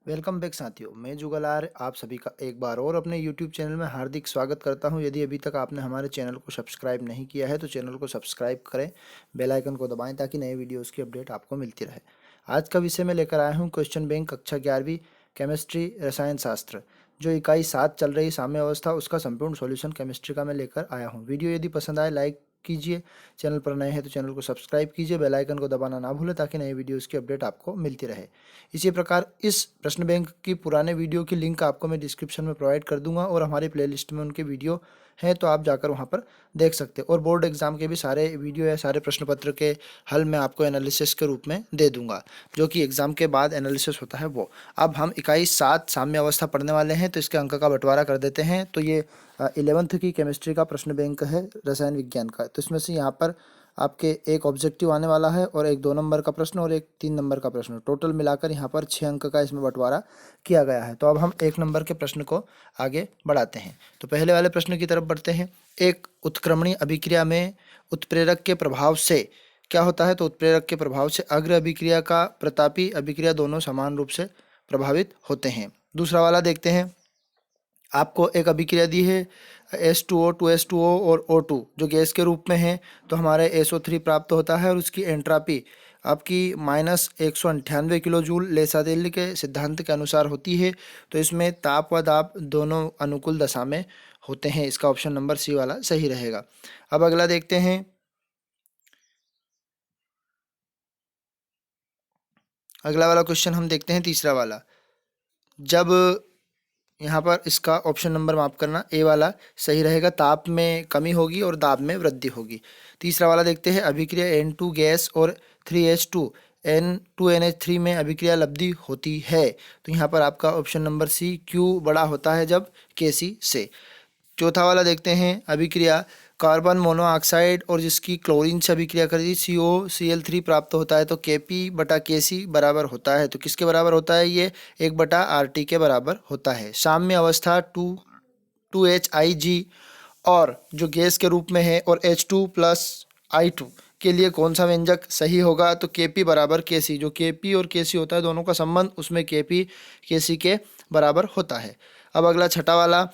Welcome back साथियों, मैं जुगलार आप सभी का एक बार और अपने YouTube चैनल में हार्दिक स्वागत करता हूं। यदि अभी तक आपने हमारे चैनल को सब्सक्राइब नहीं किया है तो चैनल को सब्सक्राइब करें, बेल आइकन को दबाएं ताकि नए वीडियोस की अपडेट आपको मिलती रहे। आज का विषय मैं लेकर आया हूं क्वेश्चन बैंक कक्षा 11वीं केमिस्ट्री रसायन शास्त्र, जो इकाई 7 चल रही साम्य अवस्था, उसका संपूर्ण सॉल्यूशन केमिस्ट्री का मैं लेकर आया हूँ। वीडियो यदि पसंद आए लाइक कीजिए, चैनल पर नए हैं तो चैनल को सब्सक्राइब कीजिए, बेल आइकन को दबाना ना भूलें ताकि नए वीडियोस की अपडेट आपको मिलती रहे। इसी प्रकार इस प्रश्न बैंक की पुराने वीडियो की लिंक आपको मैं डिस्क्रिप्शन में प्रोवाइड कर दूंगा और हमारी प्लेलिस्ट में उनके वीडियो हैं तो आप जाकर वहां पर देख सकते हैं। और बोर्ड एग्जाम के भी सारे वीडियो या सारे प्रश्न पत्र के हल मैं आपको एनालिसिस के रूप में दे दूंगा, जो कि एग्जाम के बाद एनालिसिस होता है वो। अब हम इकाई 7 साम्य अवस्था पढ़ने वाले हैं, तो इसके अंक का बंटवारा कर देते हैं। तो ये 11th की केमिस्ट्री का प्रश्न बैंक है रसायन विज्ञान का। तो इसमें से यहाँ पर आपके एक ऑब्जेक्टिव आने वाला है और एक 2 नंबर का प्रश्न और एक 3 नंबर का प्रश्न, टोटल मिलाकर यहाँ पर 6 अंक का इसमें बंटवारा किया गया है। तो अब हम 1 नंबर के प्रश्न को आगे बढ़ाते हैं। तो पहले वाले प्रश्न की तरफ बढ़ते हैं। एक उत्क्रमणीय अभिक्रिया में उत्प्रेरक के प्रभाव से क्या होता है? तो उत्प्रेरक के प्रभाव से अग्र अभिक्रिया का प्रतापी अभिक्रिया दोनों समान रूप से प्रभावित होते हैं। दूसरा वाला देखते हैं। आपको एक अभिक्रिया दी है H2O 2H2O और O2 जो गैस के रूप में है, तो हमारे SO3 प्राप्त होता है और उसकी एंट्रापी आपकी -198 किलो जूल लेसातेली के सिद्धांत के अनुसार होती है। तो इसमें ताप व दाब दोनों अनुकूल दशा में होते हैं। इसका ऑप्शन नंबर सी वाला सही रहेगा। अब अगला देखते हैं। अगला वाला क्वेश्चन हम देखते हैं, तीसरा वाला। जब यहाँ पर इसका ऑप्शन नंबर माफ करना ए वाला सही रहेगा, ताप में कमी होगी और दाब में वृद्धि होगी। तीसरा वाला देखते हैं। अभिक्रिया N2 गैस और 3H2 N2NH3 में अभिक्रिया लब्धि होती है। तो यहाँ पर आपका ऑप्शन नंबर सी Q बड़ा होता है जब Kc से। चौथा वाला देखते हैं। अभिक्रिया कार्बन मोनोऑक्साइड और जिसकी क्लोरीन से अभिक्रिया कर दी COCl3 प्राप्त होता है, तो Kp/Kc बराबर होता है। तो किसके बराबर होता है? ये 1/RT के बराबर होता है। साम्य अवस्था 2HIG और जो गैस के रूप में है और H2+I2 के लिए कौन सा व्यंजक सही होगा? तो Kp/Kc, जो Kp और Kc होता है दोनों का संबंध, उसमें Kp Kc के बराबर होता है। अब अगला छठा वाला।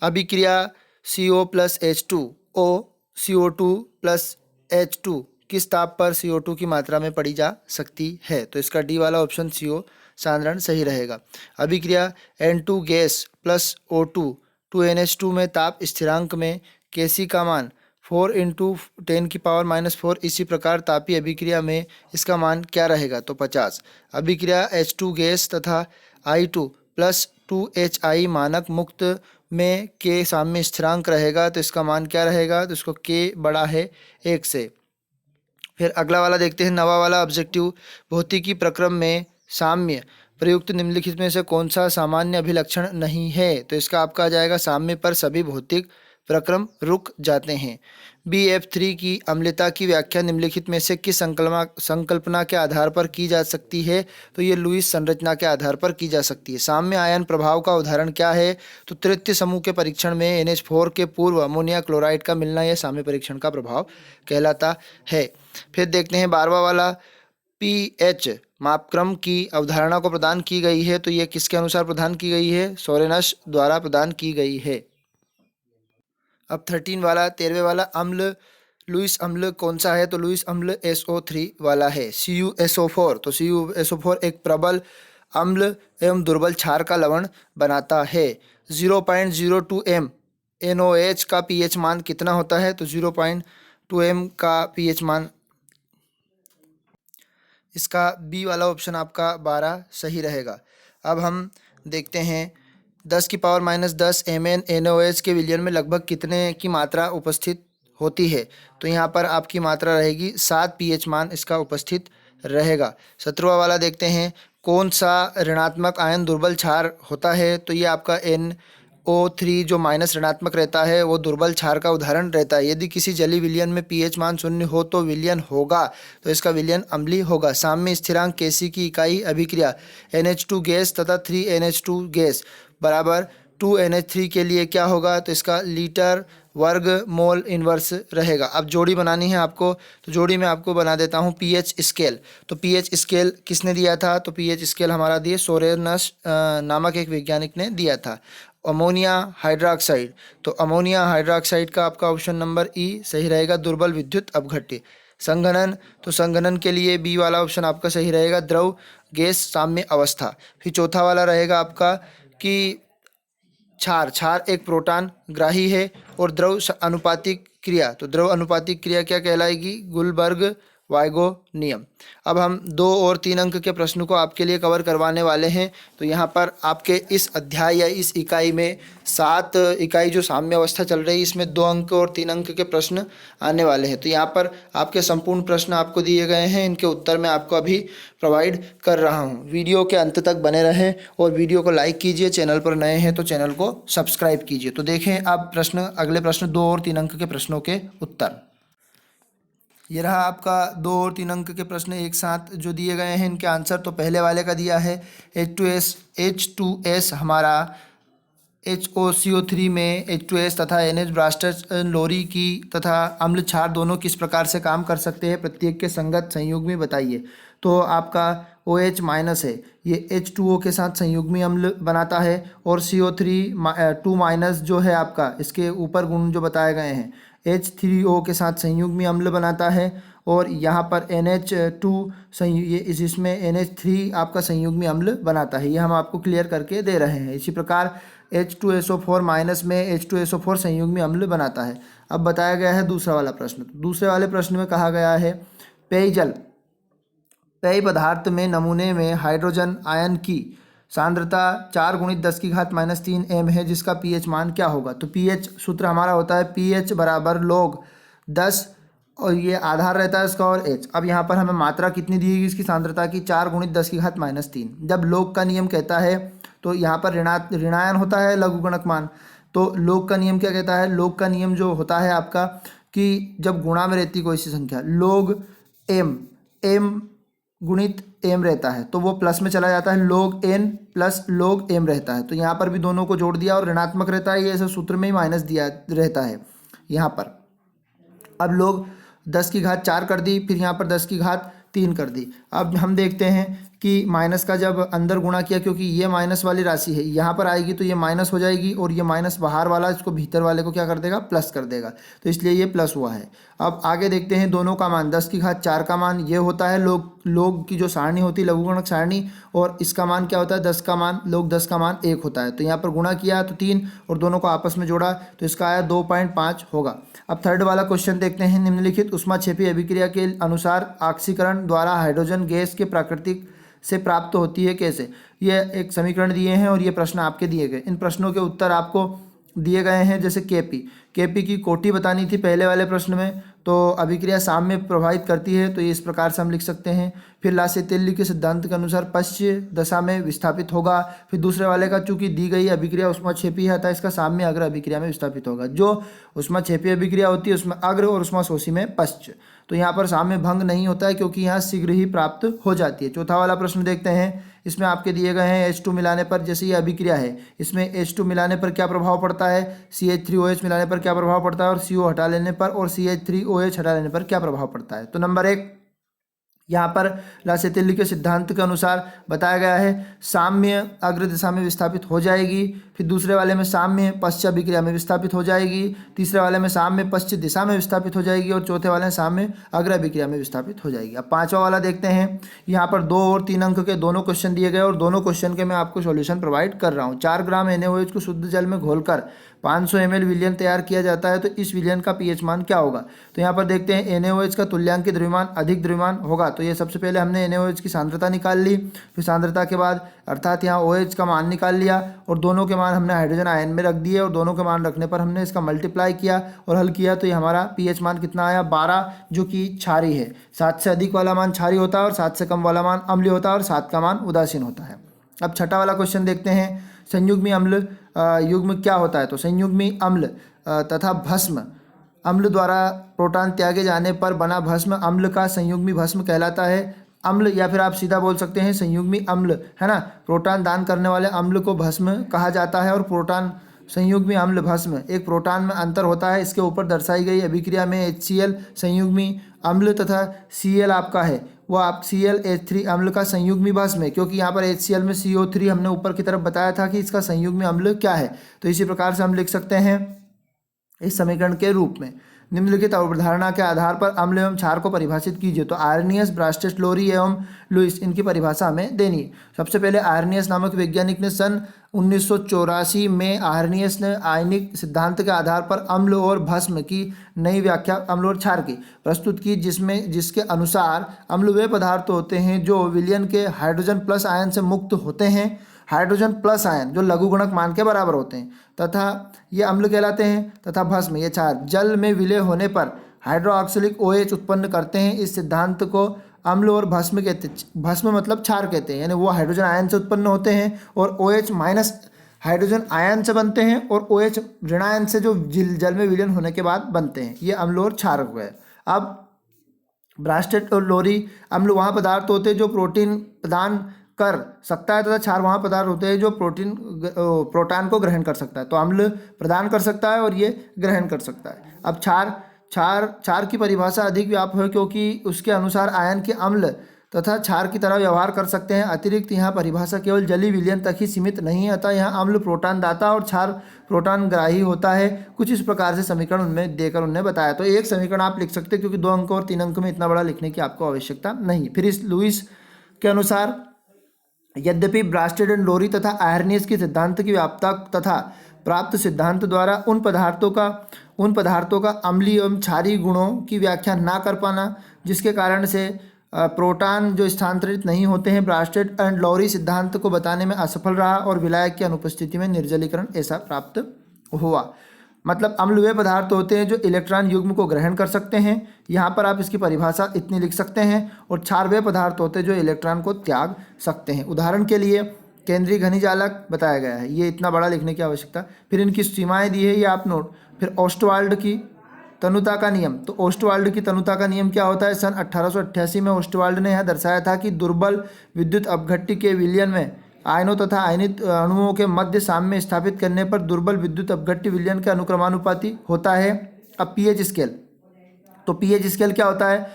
अभिक्रिया CO+H2O CO2+H2 किस ताप पर CO2 की मात्रा में पड़ी जा सकती है? तो इसका डी वाला ऑप्शन CO साधारण सही रहेगा। अभिक्रिया N2 gas plus O2 2NH2 में ताप स्थिरांक में Kc का मान 4 × 10⁻⁴। इसी प्रकार तापीय अभिक्रिया में इसका मान क्या रहेगा? तो 50। अभिक्रिया H2 गैस तथा I2 प्लस 2HI मानक मुक्त में K साम्य स्थिरांक रहेगा, तो इसका मान क्या रहेगा? तो इसको K बड़ा है 1 से। फिर अगला वाला देखते हैं, नवा वाला ऑब्जेक्टिव। भौतिकी प्रक्रम में साम्य प्रयुक्त निम्नलिखित में से कौन सा सामान्य अभिलक्षण नहीं है? तो इसका आपका आ जाएगा साम्य पर सभी भौतिक प्रक्रम रुक जाते हैं। BF3 की अम्लता की व्याख्या निम्नलिखित में से किस संकल्पना के आधार पर की जा सकती है? तो ये लुईस संरचना के आधार पर की जा सकती है। साम्य आयन प्रभाव का उदाहरण क्या है? तो तृतीय समूह के परीक्षण में NH4 के पूर्व अमोनिया क्लोराइड का मिलना यह साम्य परीक्षण का प्रभाव कहलाता है। फिर देखते हैं 12वां वाला। पीएच मापक्रम की अवधारणा को प्रदान की गई है, तो ये किसके अनुसार प्रदान की गई है? सोरेनस द्वारा प्रदान की गई है। अब 13 वाला 13वें वाला अम्ल लुईस अम्ल कौन सा है? तो लुईस अम्ल SO3 वाला है। CuSO4, तो CuSO4 एक प्रबल अम्ल एवं दुर्बल क्षार का लवण बनाता है। 0.02 m NOH का pH मान कितना होता है? तो 0.2 m का pH मान, इसका बी वाला ऑप्शन आपका 12 सही रहेगा। अब हम देखते हैं 10⁻−10 Mn NOH के विलयन में लगभग कितने की मात्रा उपस्थित होती है? तो यहाँ पर आपकी मात्रा रहेगी 7 pH मान इसका उपस्थित रहेगा। 17वां वाला देखते हैं। कौन सा ऋणात्मक आयन दुर्बल क्षार होता है? तो ये आपका NO3 जो माइनस ऋणात्मक रहता है वो दुर्बल क्षार का उदाहरण रहता है। यदि किसी जलीय विलयन में pH मान 0 हो तो विलयन होगा, तो इसका विलयन अम्लीय होगा। साम्य स्थिरांक Kc की इकाई अभिक्रिया NH2 गैस तथा 3NH2 गैस बराबर 2NH3 के लिए क्या होगा? तो इसका लीटर वर्गमूल इन्वर्स रहेगा। अब जोड़ी बनानी है आपको, तो जोड़ी में आपको बना देता हूँ पीएच स्केल। तो पीएच स्केल किसने दिया था? तो पीएच स्केल हमारा दिए सोरेनस नामक एक वैज्ञानिक ने दिया था। अमोनिया हाइड्रोक्साइड, तो अमोनिया हाइड्रोक्साइड का आपका ऑप्शन नंबर ई सही रहेगा, दुर्बल विद्युत अपघट्य। संघनन, तो संघनन के लिए बी वाला ऑप्शन आपका सही रहेगा, द्रव गैस साम्य अवस्था। फिर चौथा वाला रहेगा आपका कि क्षार, क्षार एक प्रोटॉन ग्राही है। और द्रव अनुपातिक क्रिया, तो द्रव अनुपातिक क्रिया क्या कहलाएगी? गुलबर्ग वाइगो नियम। अब हम 2 और 3 अंक के प्रश्नों को आपके लिए कवर करवाने वाले हैं। तो यहाँ पर आपके इस अध्याय या इस इकाई में 7 इकाई जो साम्य अवस्था चल रही है, इसमें 2 अंक और 3 अंक के प्रश्न आने वाले हैं। तो यहाँ पर आपके संपूर्ण प्रश्न आपको दिए गए हैं, इनके उत्तर मैं आपको अभी प्रोवाइड कर रहा हूँ। वीडियो के अंत तक बने रहें और वीडियो को लाइक कीजिए, चैनल पर नए हैं तो चैनल को सब्सक्राइब कीजिए। तो देखें आप प्रश्न, अगले प्रश्न 2 और 3 अंक के प्रश्नों के उत्तर। ये रहा आपका 2 और 3 अंक के प्रश्न एक साथ जो दिए गए हैं, इनके आंसर। तो पहले वाले का दिया है H2S हमारा HOCO3 में H2S तथा NH ब्रास्टर लोरी की तथा अम्ल क्षार दोनों किस प्रकार से काम कर सकते हैं, प्रत्येक के संगत संयुग्मी बताइए। तो आपका OH माइनस है, ये H2O के साथ संयुग्मी अम्ल बनाता है। और CO3 2 माइनस जो है आपका, इसके ऊपर गुण जो बताए गए हैं, H3O के साथ संयुग्मी अम्ल बनाता है। और यहाँ पर NH2 ये इसमें NH3 आपका संयुग्मी अम्ल बनाता है। ये हम आपको क्लियर करके दे रहे हैं। इसी प्रकार H2SO4 माइनस में H2SO4 संयुग्मी अम्ल बनाता है। अब बताया गया है दूसरा वाला प्रश्न। दूसरे वाले प्रश्न में कहा गया है पेयजल, पेय पदार्थ में नमूने में हाइड्रोजन आयन की सांद्रता 4 × 10⁻³ m है, जिसका pH मान क्या होगा। तो pH सूत्र हमारा होता है pH बराबर log 10, और ये आधार रहता है इसका, और H। अब यहाँ पर हमें मात्रा कितनी दी गई इसकी सांद्रता की? 4 × 10⁻³ जब log का नियम कहता है तो यहाँ पर ऋणायन होता है लघुगणक मान। तो log का नियम क्या कहता है? log का नियम जो होता है आपका कि जब गुणा में रहती कोई सी संख्या, log m गुणित m रहता है तो वो प्लस में चला जाता है, log n plus log m रहता है। तो यहाँ पर भी दोनों को जोड़ दिया और ऋणात्मक रहता है, ये ऐसे सूत्र में ही माइनस दिया रहता है यहाँ पर। अब log 10⁻4 कर दी, फिर यहाँ पर 10⁻3 कर दी। अब हम देखते हैं कि माइनस का जब अंदर गुणा किया, क्योंकि ये माइनस वाली राशि है, यहाँ पर आएगी तो ये माइनस हो जाएगी, और ये माइनस बाहर वाला इसको भीतर वाले को क्या कर देगा? प्लस कर देगा। तो इसलिए ये प्लस हुआ है। अब आगे देखते हैं दोनों का मान। 10⁻4 का मान ये होता है log की जो सारणी होती है लघुगणक सारणी, और इसका मान क्या होता है? 10 का मान, log 10 का मान 1 होता है। तो यहाँ पर गुणा किया तो 3, और दोनों को आपस में जोड़ा तो इसका आया 2.5 होगा। अब थर्ड वाला क्वेश्चन देखते हैं। निम्नलिखित ऊष्माक्षेपी अभिक्रिया के अनुसार ऑक्सीकरण द्वारा हाइड्रोजन गैस के प्राकृतिक से प्राप्त होती है कैसे? ये एक समीकरण दिए हैं और ये प्रश्न आपके दिए गए। इन प्रश्नों के उत्तर आपको दिए गए हैं। जैसे केपी की कोटि बतानी थी पहले वाले प्रश्न में, तो अभिक्रिया साम्य प्रभावित करती है, तो ये इस प्रकार से हम लिख सकते हैं। फिर लासेतेल्ली के सिद्धांत के अनुसार पश्च दशा में विस्थापित होगा। फिर दूसरे वाले का चूंकि दी गई अभिक्रिया ऊष्माक्षेपी है, अतः इसका साम्य अग्र अभिक्रिया में विस्थापित होगा। जो ऊष्माक्षेपी अभिक्रिया होती है उसमें अग्र और ऊष्माशोषी में पश्च। तो यहाँ पर साम्य भंग नहीं होता है, क्योंकि यहाँ शीघ्र ही प्राप्त हो जाती है। चौथा वाला प्रश्न देखते हैं। इसमें आपके दिए गए हैं H2 मिलाने पर, जैसे ये अभिक्रिया है, इसमें H2 मिलाने पर क्या प्रभाव पड़ता है, CH3OH मिलाने पर क्या प्रभाव पड़ता है, और CO हटा लेने पर, और CH3OH हटा लेने पर क्या प्रभाव पड़ता है। तो नंबर 1 यहाँ पर लासेतेल्ली के सिद्धांत के अनुसार बताया गया है साम्य अग्र दिशा में विस्थापित हो जाएगी। फिर दूसरे वाले में साम्य पश्च अभिक्रिया में विस्थापित हो जाएगी। तीसरे वाले में साम्य पश्च दिशा में विस्थापित हो जाएगी, और चौथे वाले में साम्य अग्र अभिक्रिया में विस्थापित हो जाएगी। अब पांचवा वाला देखते हैं। यहाँ पर 2 और 3 अंक के दोनों क्वेश्चन दिए गए, और दोनों क्वेश्चन के मैं आपको सॉल्यूशन प्रोवाइड कर रहा हूँ। 4 ग्राम NaOH को शुद्ध जल में घोलकर 500 ml विलयन तैयार किया जाता है, तो इस विलयन का pH मान क्या होगा। तो यहाँ पर देखते हैं NaOH का तुल्यांकित द्रव्यमान अधिक द्रव्यमान होगा। तो ये सबसे पहले हमने NaOH की सांद्रता निकाल ली, फिर सांद्रता के बाद अर्थात यहाँ OH का मान निकाल लिया, और दोनों के मान हमने हाइड्रोजन आयन में रख दिए, और दोनों के मान रखने पर हमने इसका मल्टीप्लाई किया और हल किया, तो ये हमारा pH मान कितना आया 12, जो कि क्षारीय है। 7 से अधिक वाला मान क्षारीय होता है, और 7 से कम वाला मान अम्लीय होता है, और 7 का मान उदासीन होता है। अब छठा वाला क्वेश्चन देखते हैं। संयुग्मी अम्ल युग्म क्या होता है। तो संयुग्मी अम्ल तथा भस्म अम्ल द्वारा प्रोटॉन त्यागे जाने पर बना भस्म अम्ल का संयुग्मी भस्म कहलाता है। अम्ल, या फिर आप सीधा बोल सकते हैं संयुग्मी अम्ल, है ना। प्रोटॉन दान करने वाले अम्ल को भस्म कहा जाता है, और प्रोटॉन संयुग्मी अम्ल भस्म एक प्रोटॉन में अंतर होता है। इसके ऊपर दर्शाई गई अभिक्रिया में HCl संयुग्मी अम्ल तथा Cl आपका है वो आप ClH3 अम्ल का संयुग्मी भस्म है, क्योंकि यहाँ पर HCl में CO3 हमने ऊपर की तरफ बताया था कि इसका संयुग्मी अम्ल क्या है। तो इसी प्रकार से हम लिख सकते हैं इस समीकरण के रूप में, निम्नलिखित अवधारणा के आधार पर अम्ल एवं क्षार को परिभाषित कीजिए। तो आर्नियस, ब्रास्टेस, लोरी एवं लुईस इनकी परिभाषा हमें देनी है। सबसे पहले आर्नियस नामक वैज्ञानिक ने सन 1984 में आर्नियस ने आयनिक सिद्धांत के आधार पर अम्ल और भस्म की नई व्याख्या अम्ल और क्षार की प्रस्तुत की, जिसके अनुसार अम्ल वे पदार्थ होते हैं जो विलयन के हाइड्रोजन प्लस आयन से मुक्त होते हैं, हाइड्रोजन प्लस आयन जो लघुगणक मान के बराबर होते हैं, तथा ये अम्ल कहलाते हैं, तथा भस्म ये क्षार जल में विलय होने पर हाइड्रोक्सिलिक OH उत्पन्न करते हैं। इस सिद्धांत को अम्ल और भस्म कहते हैं। भस्म मतलब क्षार कहते हैं, यानी वो हाइड्रोजन आयन से उत्पन्न होते हैं और OH माइनस हाइड्रोजन आयन से बनते हैं और OH ऋण आयन से जो जल में विलयन होने के बाद बनते हैं। ये अम्ल और क्षार हुए। अब ब्रास्टेट और लोरी अम्ल वहाँ पदार्थ होते हैं जो प्रोटीन प्रदान कर सकता है, तथा क्षार वहाँ पदार्थ होते हैं जो प्रोटॉन को ग्रहण कर सकता है। तो अम्ल प्रदान कर सकता है और ये ग्रहण कर सकता है। अब क्षार की परिभाषा अधिक व्यापक है, क्योंकि उसके अनुसार आयन के अम्ल तथा क्षार की तरह व्यवहार कर सकते हैं। अतिरिक्त यहाँ परिभाषा केवल जलीय विलयन तक ही सीमित नहीं है, अतः यहाँ अम्ल प्रोटॉन दाता और क्षार प्रोटॉन ग्राही होता है। कुछ इस प्रकार से समीकरण उनमें देकर उन्होंने बताया। तो एक समीकरण आप लिख सकते हैं, क्योंकि 2 अंक और 3 अंक में इतना बड़ा लिखने की आपको आवश्यकता नहीं। फिर इस लुईस के अनुसार यद्यपि ब्रास्टेड एंड लोरी तथा आर्नियस की सिद्धांत की व्याप्तता तथा प्राप्त सिद्धांत द्वारा उन पदार्थों का अम्लीय एवं क्षारीय गुणों की व्याख्या ना कर पाना, जिसके कारण से प्रोटॉन जो स्थानांतरित नहीं होते हैं, ब्रास्टेड एंड लोरी सिद्धांत को बताने में असफल रहा और विलायक की अनुपस्थिति में निर्जलीकरण ऐसा प्राप्त हुआ। मतलब अम्ल वे पदार्थ होते हैं जो इलेक्ट्रॉन युग्म को ग्रहण कर सकते हैं, यहाँ पर आप इसकी परिभाषा इतनी लिख सकते हैं। और क्षार वे पदार्थ होते हैं जो इलेक्ट्रॉन को त्याग सकते हैं। उदाहरण के लिए केंद्रीय घनीजालक बताया गया है, ये इतना बड़ा लिखने की आवश्यकता। फिर इनकी सीमाएं दी है, ये आप नोट। फिर ओस्टवाल्ड की तनुता का नियम। तो ओस्टवाल्ड की तनुता का नियम क्या होता है? सन 1888 में ओस्टवाल्ड ने यह दर्शाया था कि दुर्बल विद्युत अपघट्य के विलयन में आयनों तथा आयनित अणुओं के मध्य साम्य स्थापित करने पर दुर्बल विद्युत अपघट्य विलयन के अनुक्रमानुपाती होता है। अब पीएच स्केल, तो पीएच स्केल क्या होता है?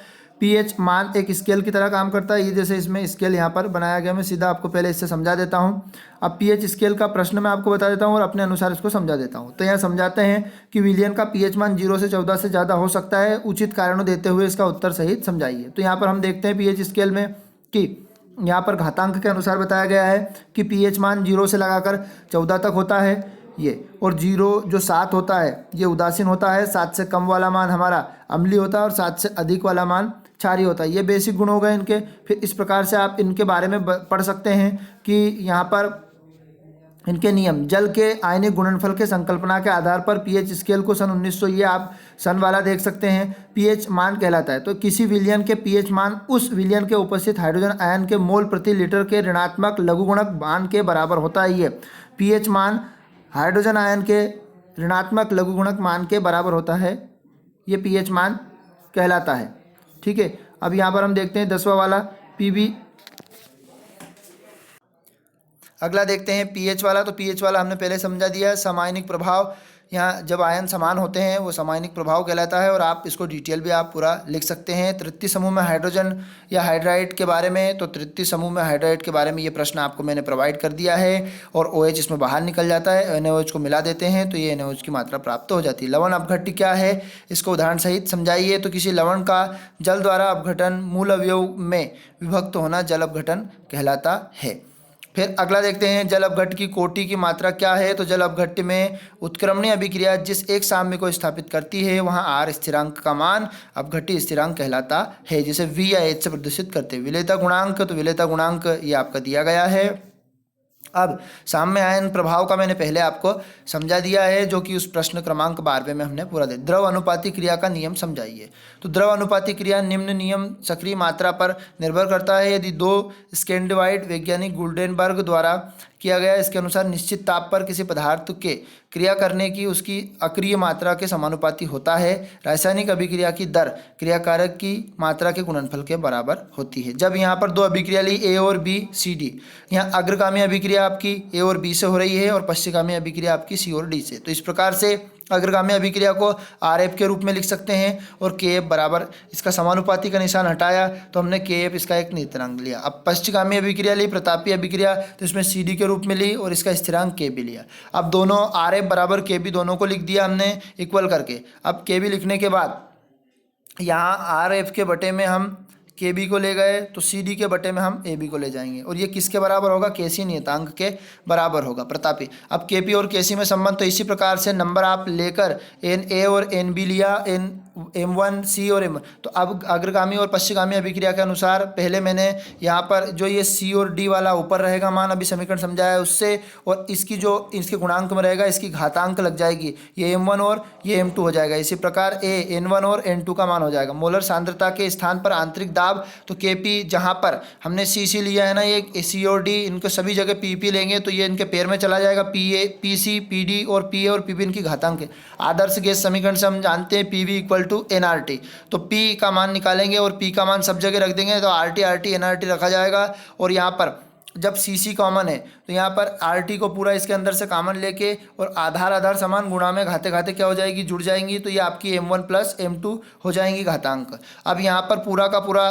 पीएच मान एक स्केल की तरह काम करता है। ये जैसे इसमें स्केल यहाँ पर बनाया गया, मैं सीधा आपको पहले इससे समझा देता हूँ। अब पीएच स्केल का प्रश्न मैं आपको बता देता हूँ और अपने अनुसार इसको समझा देता हूँ। तो यहाँ समझाते हैं कि विलयन का पीएच मान 0 से 14 से ज़्यादा हो सकता है। उचित कारणों देते हुए इसका उत्तर सहित समझाइए। तो यहाँ पर हम देखते हैं पीएच स्केल में कि यहाँ पर घातांक के अनुसार बताया गया है कि पीएच मान 0 से लगाकर 14 तक होता है ये, और 0 जो 7 होता है ये उदासीन होता है। 7 से कम वाला मान हमारा अम्लीय होता है और 7 से अधिक वाला मान क्षारीय होता है। ये बेसिक गुण हो गए इनके। फिर इस प्रकार से आप इनके बारे में पढ़ सकते हैं कि यहाँ पर इनके नियम। जल के आयनिक गुणनफल के संकल्पना के आधार पर पीएच स्केल को सन 1900, ये आप सन वाला देख सकते हैं, पीएच मान कहलाता है। तो किसी विलयन के पीएच मान उस विलयन के उपस्थित हाइड्रोजन आयन के मोल प्रति लीटर के ऋणात्मक लघुगुणक मान के बराबर होता है। ये पीएच मान हाइड्रोजन आयन के ऋणात्मक लघुगुणक मान के बराबर होता है, ये पीएच मान कहलाता है। ठीक है, अब यहाँ पर हम देखते हैं 10वां वाला पीबी। अगला देखते हैं पीएच वाला। तो पीएच वाला हमने पहले समझा दिया है। समायनिक प्रभाव, यहाँ जब आयन समान होते हैं वो समायनिक प्रभाव कहलाता है। और आप इसको डिटेल भी आप पूरा लिख सकते हैं। तृतीय समूह में हाइड्रोजन या हाइड्राइड के बारे में, तो तृतीय समूह में हाइड्राइड के बारे में ये प्रश्न आपको मैंने प्रोवाइड कर दिया है। और OH इसमें बाहर निकल जाता है, NaOH को मिला देते हैं तो ये NaOH की मात्रा प्राप्त हो जाती है। लवण अपघट्य क्या है, इसको उदाहरण सहित समझाइए। तो किसी लवण का जल द्वारा अपघटन मूल अवयव में विभक्त होना जल अपघटन कहलाता है। फिर अगला देखते हैं जल अपघट्य की कोटि की मात्रा क्या है। तो जल अपघट्य में उत्क्रमणीय अभिक्रिया जिस एक साम्य को स्थापित करती है वहाँ R स्थिरांक का मान अपघट्य स्थिरांक कहलाता है, जिसे V या H से प्रदर्शित करते हैं। विलेयता गुणांक, तो विलेयता गुणांक ये आपका दिया गया है। अब साम्य आयन प्रभाव का मैंने पहले आपको समझा दिया है, जो कि उस प्रश्न क्रमांक 12 में हमने पूरा दिया। द्रव अनुपाती क्रिया का नियम समझाइए। तो द्रव अनुपाती क्रिया निम्न नियम सक्रिय मात्रा पर निर्भर करता है। यदि 2 स्कैंडिवाइड वैज्ञानिक गुल्डेनबर्ग द्वारा किया गया, इसके अनुसार निश्चित ताप पर किसी पदार्थ के क्रिया करने की उसकी अक्रिय मात्रा के समानुपाती होता है। रासायनिक अभिक्रिया की दर क्रियाकारक की मात्रा के गुणनफल के बराबर होती है। जब यहाँ पर 2 अभिक्रिया ली A और B C D, यहाँ अग्रगामी अभिक्रिया अभिक्रिया आपकी ए और बी से हो रही है और पश्चगामी अभिक्रिया आपकी सी और डी से। तो इस प्रकार से अग्रगामी अभिक्रिया को आर एफ के रूप में लिख सकते हैं और के एफ बराबर, इसका समानुपाती का निशान हटाया तो हमने के एफ इसका एक नियतांक लिया। अब पश्चगामी अभिक्रिया ली, प्रतापी अभिक्रिया, तो इसमें सी डी के रूप में ली और इसका स्थिरांक के बी लिया। अब दोनों आर एफ बराबर के बी दोनों को लिख दिया हमने इक्वल करके। अब के बी लिखने के बाद यहाँ आर एफ के बटे में हम के बी को ले गए तो सी डी के बटे में हम ए बी को ले जाएंगे और ये किसके बराबर होगा, के सी नियतांक के बराबर होगा, प्रतापी। अब के पी और के सी में संबंध, तो इसी प्रकार से नंबर आप लेकर एन ए और एन बी लिया, एन एम वन सी और एम। तो अब अग्रगामी और पश्चगामी अभिक्रिया के अनुसार पहले मैंने यहाँ पर जो ये सी और डी वाला ऊपर रहेगा मान, अभी समीकरण समझाया उससे, और इसकी जो इसके गुणांक में रहेगा इसकी घातांक लग जाएगी, ये M1 और ये M2 हो जाएगा। इसी प्रकार ए N1 और N2 का मान हो जाएगा। मोलर सांद्रता के स्थान पर आंतरिक दाब, तो Kp जहाँ पर हमने Cc लिया है ना, ये सी और डी, इनको सभी जगह Pp लेंगे तो ये इनके पेयर में चला जाएगा, Pa Pc Pd और Pa और Pp इनकी घातांक है। आदर्श गैस समीकरण से हम जानते हैं Pv इक्वल टू nRT, तो P का मान निकालेंगे और P का मान सब जगह रख देंगे तो RT nRT रखा जाएगा। और यहाँ पर जब Cc कॉमन है तो यहाँ पर RT को पूरा इसके अंदर से कॉमन लेके और आधार आधार समान गुणा में घाते घाते क्या हो जाएगी, जुड़ जाएंगी, तो ये आपकी M1 प्लस M2 हो जाएंगी घातांक। अब यहाँ पर पूरा का पूरा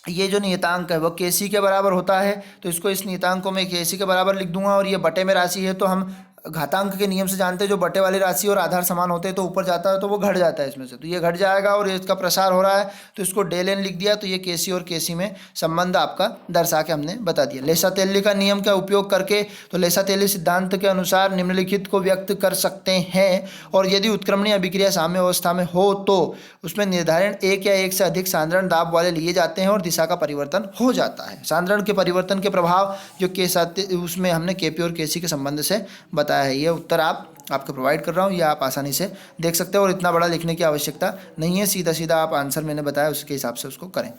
ये जो नियतांक है वो Kc के बराबर होता है, तो इसको इस नियतांक को मैं Kc के बराबर लिख दूंगा। और ये बटे में राशि है तो हम घातांक के नियम से जानते हैं जो बटे वाली राशि और आधार समान होते हैं तो ऊपर जाता है तो वो घट जाता है इसमें से, तो ये घट जाएगा और इसका प्रसार हो रहा है तो इसको डेल एन लिख दिया। तो ये Kc और Kc में संबंध आपका दर्शा के हमने बता दिया। लेसा-तेली का नियम का उपयोग करके तो लेसा-तेली सिद्धांत के अनुसार निम्नलिखित को व्यक्त कर सकते हैं, और यदि उत्क्रमणीय अभिक्रिया साम्य अवस्था में हो तो उसमें निर्धारण एक या एक से अधिक सांद्रण दाब वाले लिए जाते हैं और दिशा का परिवर्तन हो जाता है। सांद्रण के परिवर्तन के प्रभाव जो के साथ उसमें हमने Kp और Kc के संबंध से बताया है। ये उत्तर आपको प्रोवाइड कर रहा हूँ, ये आप आसानी से देख सकते हो और इतना बड़ा लिखने की आवश्यकता नहीं है, सीधा सीधा आप आंसर मैंने बताया उसके हिसाब से उसको करें।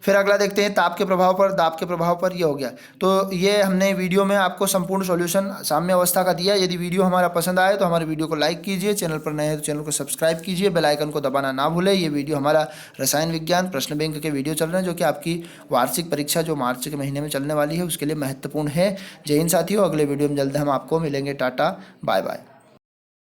फिर अगला देखते हैं ताप के प्रभाव पर, दाब के प्रभाव पर। ये हो गया, तो ये हमने वीडियो में आपको संपूर्ण सॉल्यूशन साम्य अवस्था का दिया। यदि वीडियो हमारा पसंद आए तो हमारे वीडियो को लाइक कीजिए, चैनल पर नए हैं तो चैनल को सब्सक्राइब कीजिए, बेल आइकन को दबाना ना भूलें। ये वीडियो हमारा रसायन विज्ञान प्रश्न बैंक के वीडियो चल रहे हैं जो कि आपकी वार्षिक परीक्षा जो मार्च के महीने में चलने वाली है उसके लिए महत्वपूर्ण है। जय हिंद साथियों, अगले वीडियो में जल्द हम आपको मिलेंगे। टाटा बाय बाय।